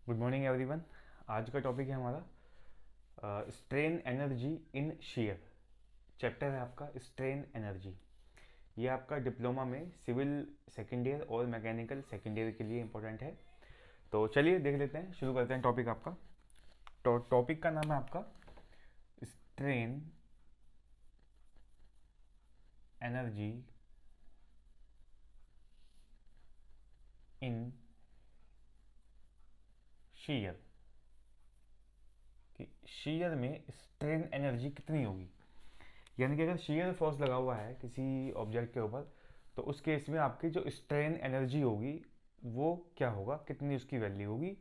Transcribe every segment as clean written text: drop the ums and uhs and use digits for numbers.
Good morning everyone. आज का topic है हमारा strain energy in share. Chapter है आपका स्ट्रेन एनर्जी। ये आपका डिप्लोमा में सिविल सेकेंड ईयर और मैकेनिकल सेकेंड ईयर के लिए इंपॉर्टेंट है। तो चलिए देख लेते हैं, शुरू करते हैं टॉपिक आपका। तो टॉपिक का नाम है आपका स्ट्रेन एनर्जी इन शेयर। कि शेयर में स्ट्रेन एनर्जी कितनी होगी, यानी कि अगर शेयर फोर्स लगा हुआ है किसी ऑब्जेक्ट के ऊपर, तो उस केस में आपकी जो स्ट्रेन एनर्जी होगी वो क्या होगा, कितनी उसकी वैल्यू होगी,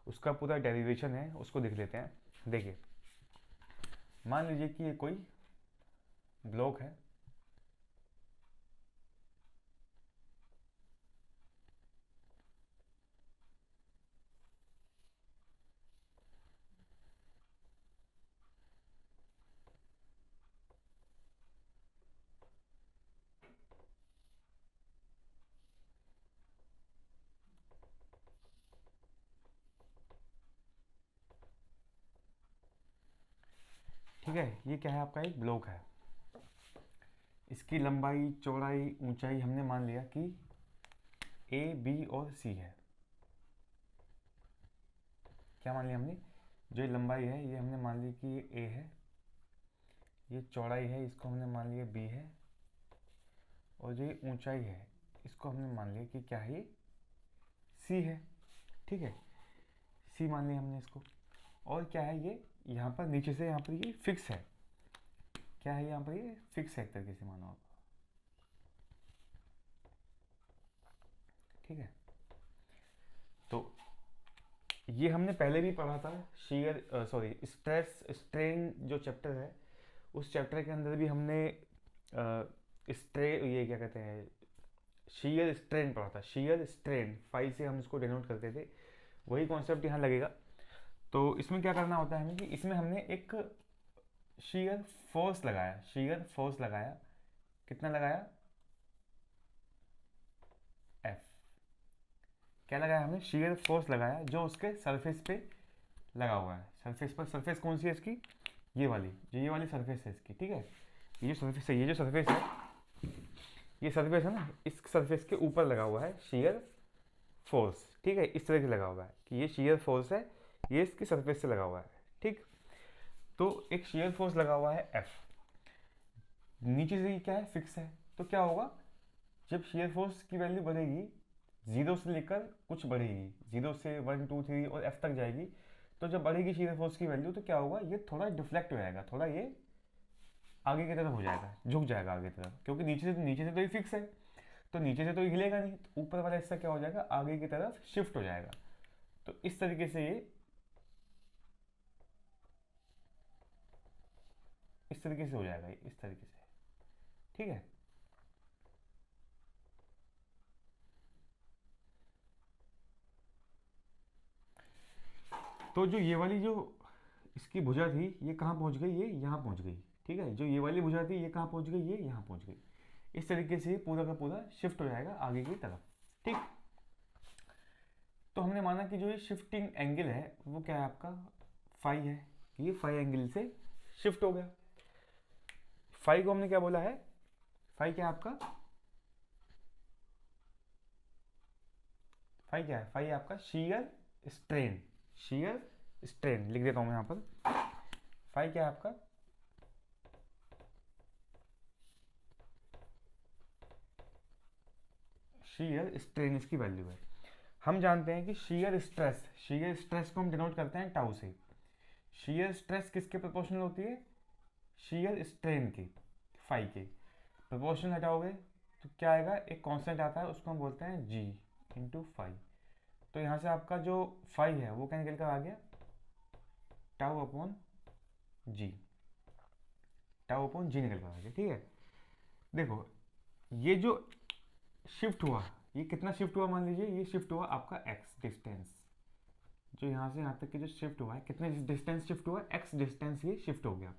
उसका पूरा डेरिवेशन है, उसको देख लेते हैं। देखिए, मान लीजिए कि ये कोई ब्लॉक है। ठीक है, ये क्या है, आपका एक ब्लॉक है। इसकी लंबाई, चौड़ाई, ऊंचाई हमने मान लिया कि ए, बी और सी है। क्या मान लिया हमने, जो ये लंबाई है ये हमने मान ली कि ये ए है, ये चौड़ाई है इसको हमने मान लिया बी है, और जो ये ऊंचाई है इसको हमने मान लिया कि क्या है, ये सी है। ठीक है, सी मान लिया हमने इसको। और क्या है, ये यहाँ पर नीचे से यहाँ पर ये फिक्स है। क्या है, यहाँ पर ये फिक्स है एक तरीके से मानो आप। ठीक है, तो ये हमने पहले भी पढ़ा था। शेयर सॉरी स्ट्रेस स्ट्रेन जो चैप्टर है, उस चैप्टर के अंदर भी हमने स्ट्रे ये क्या कहते हैं, शेयर स्ट्रेन पढ़ा था। शेयर स्ट्रेन फाई से हम इसको डिनोट करते थे, वही कॉन्सेप्ट यहाँ लगेगा। तो इसमें क्या करना होता है हमें कि इसमें हमने एक शेयर फोर्स लगाया, शेयर फोर्स लगाया। कितना लगाया, एफ। क्या लगाया हमने, शेयर फोर्स लगाया जो उसके सरफेस पे लगा हुआ है। सरफेस पर, सरफेस कौन सी है इसकी, ये वाली, जो ये वाली सरफेस है इसकी। ठीक है, ये जो सरफेस है, ये जो सरफेस है, ये सरफेस है ना, इस सरफेस के ऊपर लगा हुआ है शेयर फोर्स। ठीक है, इस तरह से लगा हुआ है कि ये शेयर फोर्स है, ये इसकी सरफेस से लगा हुआ है। ठीक, तो एक शेयर फोर्स लगा हुआ है एफ। नीचे से ये क्या है, फिक्स है। तो क्या होगा, जब शेयर फोर्स की वैल्यू बढ़ेगी, जीरो से लेकर कुछ बढ़ेगी, जीरो से वन टू थ्री और एफ तक जाएगी, तो जब बढ़ेगी शेयर फोर्स की वैल्यू तो क्या होगा, ये थोड़ा डिफ्लेक्ट हो जाएगा, थोड़ा ये आगे की तरफ हो जाएगा, झुक जाएगा आगे की तरफ, क्योंकि नीचे से तो ये फिक्स है, तो नीचे से तो ये हिलेगा नहीं, तो ऊपर वाला हिस्सा क्या हो जाएगा, आगे की तरफ शिफ्ट हो जाएगा। तो इस तरीके से ये इस तरीके से हो जाएगा, ये इस तरीके से। ठीक है, तो जो ये वाली जो इसकी भुजा थी, ये कहाँ पहुंच गई, ये यहाँ पहुंच गई। ठीक है, जो ये वाली भुजा थी ये कहाँ पहुंच गई, ये यहाँ पहुंच गई। इस तरीके से पूरा का पूरा शिफ्ट हो जाएगा आगे की तरफ। ठीक, तो हमने माना कि जो ये शिफ्टिंग एंगल है वो क्या है आपका, फाई है, कि ये फाई एंगल से शिफ्ट हो गया। फाई को हमने क्या बोला है, फाई क्या है आपका, फाई क्या है, फाई है आपका शीयर स्ट्रेन। शीयर स्ट्रेन लिख देता हूं मैं यहां पर। फाई क्या है आपका, शीयर स्ट्रेन इसकी वैल्यू है। हम जानते हैं कि शीयर स्ट्रेस, शीयर स्ट्रेस को हम डिनोट करते हैं टाउ से। शीयर स्ट्रेस किसके प्रोपोर्शनल होती है, शीयर स्ट्रेन की, फाई के। प्रोपोर्शन हटाओगे तो क्या आएगा, एक कांस्टेंट आता है उसको हम बोलते हैं जी इंटू फाई। तो यहाँ से आपका जो फाई है वो क्या निकल कर आ गया, टाउ अपॉन जी, टाउ अपॉन जी निकल कर आ गया। ठीक है, देखो ये जो शिफ्ट हुआ, ये कितना शिफ्ट हुआ, मान लीजिए ये शिफ्ट हुआ आपका एक्स डिस्टेंस। जो यहाँ से यहाँ तक की जो शिफ्ट हुआ है, कितने डिस्टेंस शिफ्ट हुआ, एक्स डिस्टेंस ये शिफ्ट हो गया।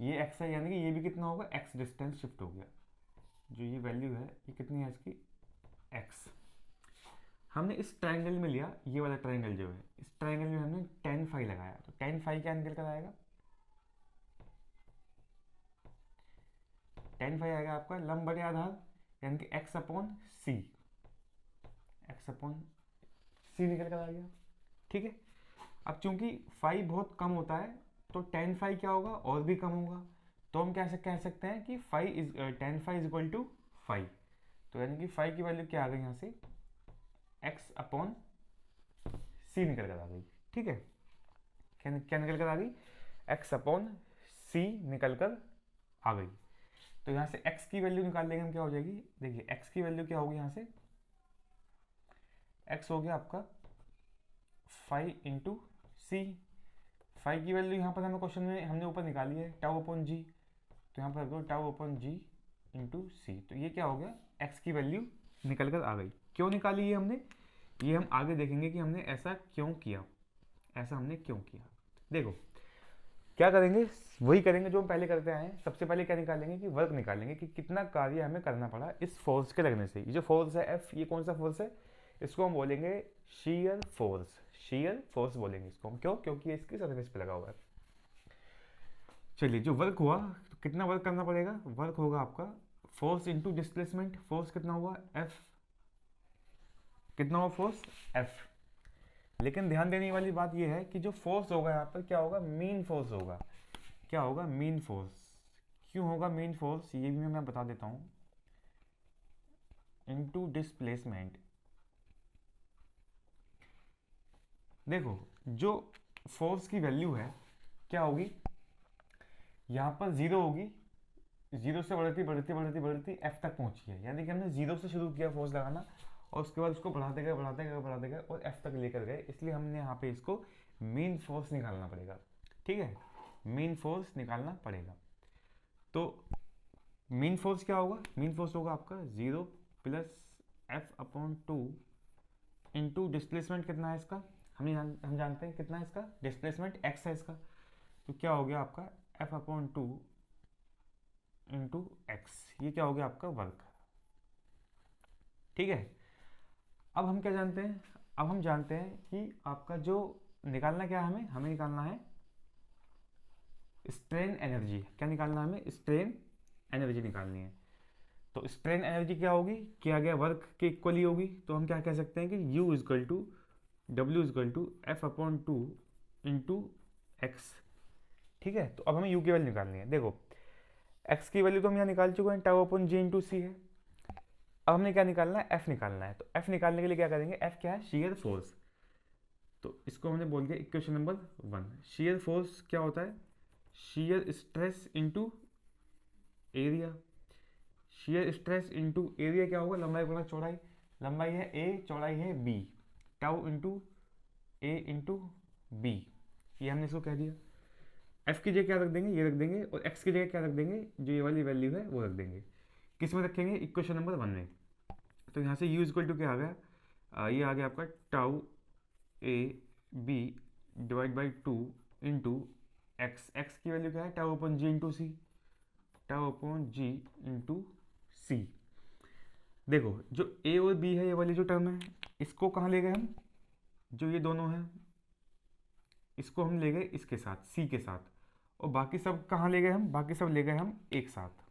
ये एक्स है, यानी कि ये भी कितना होगा, एक्स डिस्टेंस शिफ्ट हो गया। जो ये वैल्यू है ये कितनी है इसकी, एक्स। हमने इस ट्रायंगल में लिया, ये वाला ट्रायंगल जो है, इस ट्रायंगल में हमने tan फाई लगाया, तो tan फाई क्या निकल कर आएगा, tan फाई आएगा आपका लंब बटे आधार, यानी कि x अपॉन सी, x अपॉन सी निकल कर आ गया। ठीक है, अब चूंकि फाई बहुत कम होता है तो tan फाई क्या होगा, और भी कम होगा, तो हम कैसे कह सकते हैं कि tan phi is equal to phi, तो यानी कि फाई की वैल्यू क्या आ गई यहाँ से, x अपॉन सी निकल कर आ गई। ठीक है, क्या निकल कर आ गई, x अपॉन सी निकल कर आ गई। तो यहाँ से x की वैल्यू निकाल लेंगे हम, क्या हो जाएगी, देखिए x की वैल्यू क्या होगी, यहाँ से x हो गया आपका फाई इंटू सी, फाई की वैल्यू यहाँ पर हमें क्वेश्चन में हमने ऊपर निकाली है टाउ अपॉन जी, तो यहाँ पर रख दो टाउ अपॉन जी इंटू सी, तो ये क्या हो गया, x की वैल्यू निकल कर आ गई। क्यों निकाली ये हमने, ये हम आगे देखेंगे कि हमने ऐसा क्यों किया, ऐसा हमने क्यों किया। देखो क्या करेंगे, वही करेंगे जो हम पहले करते आए हैं। सबसे पहले क्या निकालेंगे कि वर्क निकालेंगे कि कितना कार्य हमें करना पड़ा इस फोर्स के लगने से। ये जो फोर्स है F, ये कौन सा फोर्स है, इसको हम बोलेंगे शीयर फोर्स, शीयर फोर्स बोलेंगे इसको हम। क्यों, क्योंकि ये इसकी सरफेस पे लगा हुआ है। चलिए, जो वर्क हुआ तो कितना वर्क करना पड़ेगा, वर्क होगा आपका फोर्स इंटू डिस्प्लेसमेंट, फोर्स कितना हुआ F, कितना हुआ फोर्स F। लेकिन ध्यान देने वाली बात यह है कि जो फोर्स होगा यहाँ पर क्या होगा, मीन फोर्स होगा। क्या होगा, मीन फोर्स। क्यों होगा मीन फोर्स, ये भी मैं बता देता हूँ, इनटू डिस्प्लेसमेंट। देखो जो फोर्स की वैल्यू है क्या होगी, यहाँ पर जीरो होगी, जीरो से बढ़ती बढ़ती बढ़ती बढ़ती एफ तक पहुंची है, यानी कि हमने जीरो से शुरू किया फोर्स लगाना और उसके बाद उसको बढ़ाते गए बढ़ाते गए बढ़ाते गए और एफ तक लेकर गए, इसलिए हमने यहाँ पे इसको मीन फोर्स निकालना पड़ेगा। ठीक है, मीन फोर्स निकालना पड़ेगा। तो मीन फोर्स क्या होगा, मीन फोर्स होगा आपका zero plus F upon two into displacement कितना है इसका, हम जानते हैं कितना है इसका डिस्प्लेसमेंट, एक्स है इसका, तो क्या हो गया आपका F upon two into x, ये क्या हो गया आपका वर्क। ठीक है, अब हम क्या जानते हैं, अब हम जानते हैं कि आपका जो निकालना क्या है, हमें निकालना है स्ट्रेन एनर्जी। क्या निकालना है हमें, स्ट्रेन एनर्जी निकालनी है। तो स्ट्रेन एनर्जी क्या होगी, किया गया वर्क के इक्वली होगी, तो हम क्या कह सकते हैं कि U equal to W equal to F upon two into x. ठीक है, तो अब हमें U की वैल्यू निकालनी है। देखो x की वैल्यू तो हम यहाँ निकाल चुके हैं, टाउ अपॉन जी इंटू सी है। अब हमने क्या निकालना है, f निकालना है। तो f निकालने के लिए क्या करेंगे, f क्या है, शीयर फोर्स। तो इसको हमने बोल दिया इक्वेशन नंबर 1। शीयर फोर्स क्या होता है, shear stress into area. Shear stress into area क्या होगा, लंबाई गुना चौड़ाई, लंबाई है a, चौड़ाई है b, tau into a into b, ये हमने इसको कह दिया। f की जगह क्या रख देंगे, ये रख देंगे, और x की जगह क्या रख देंगे, जो ये वाली वैल्यू है वो रख देंगे। किस में रखेंगे, इक्वेशन नंबर 1 में। तो यहाँ से u इक्वल टू क्या आ गया, ये आ गया आपका tau a b divide by two into x, x की वैल्यू क्या है टाउ अपॉन जी इंटू सी, टाउ अपॉन जी इंटू सी। देखो जो a और b है, ये वाली जो टर्म है, इसको कहाँ ले गए हम, जो ये दोनों हैं इसको हम ले गए इसके साथ, c के साथ, और बाकी सब कहाँ ले गए हम, बाकी सब ले गए हम एक साथ।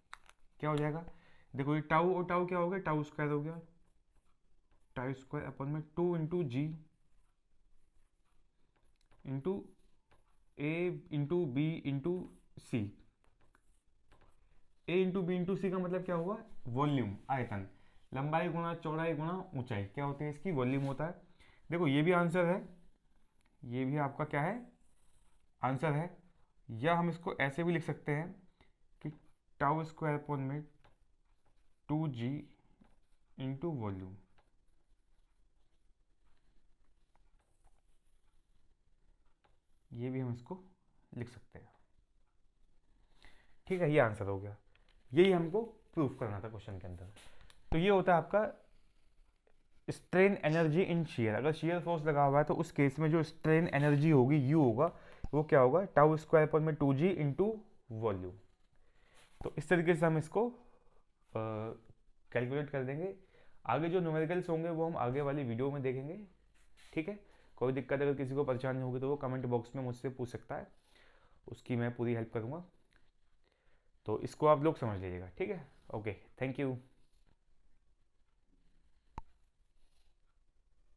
क्या हो जाएगा, देखो ये टाउ और टाउ क्या हो गया, टाउ स्क्वायर हो गया, टाउ स्क्वायर अपॉन में टू इंटू जी इंटू ए इंटू बी इंटू सी। ए इंटू बी इंटू सी का मतलब क्या हुआ, वॉल्यूम, आयतन, लंबाई गुना चौड़ाई गुना ऊंचाई क्या होती है इसकी, वॉल्यूम होता है। देखो ये भी आंसर है, ये भी आपका क्या है, आंसर है। या हम इसको ऐसे भी लिख सकते हैं कि टाउ स्क्वायर अपॉन में टू जी इंटू वॉल्यूम। ये भी हम इसको लिख सकते हैं। ठीक है, ये आंसर हो गया, यही हमको प्रूफ करना था क्वेश्चन के अंदर। तो ये होता है आपका स्ट्रेन एनर्जी इन शीयर। अगर शीयर फोर्स लगा हुआ है तो उस केस में जो स्ट्रेन एनर्जी होगी यू होगा, वो क्या होगा, टाउ स्क्वायर पर में टू जी इंटू वॉल्यूम। तो इस तरीके से हम इसको कैलकुलेट कर देंगे। आगे जो न्यूमेरिकल्स होंगे वो हम आगे वाली वीडियो में देखेंगे, ठीक है। कोई दिक्कत अगर किसी को परेशानी होगी तो वो कमेंट बॉक्स में मुझसे पूछ सकता है, उसकी मैं पूरी हेल्प करूँगा। तो इसको आप लोग समझ लीजिएगा, ठीक है। Okay, thank you.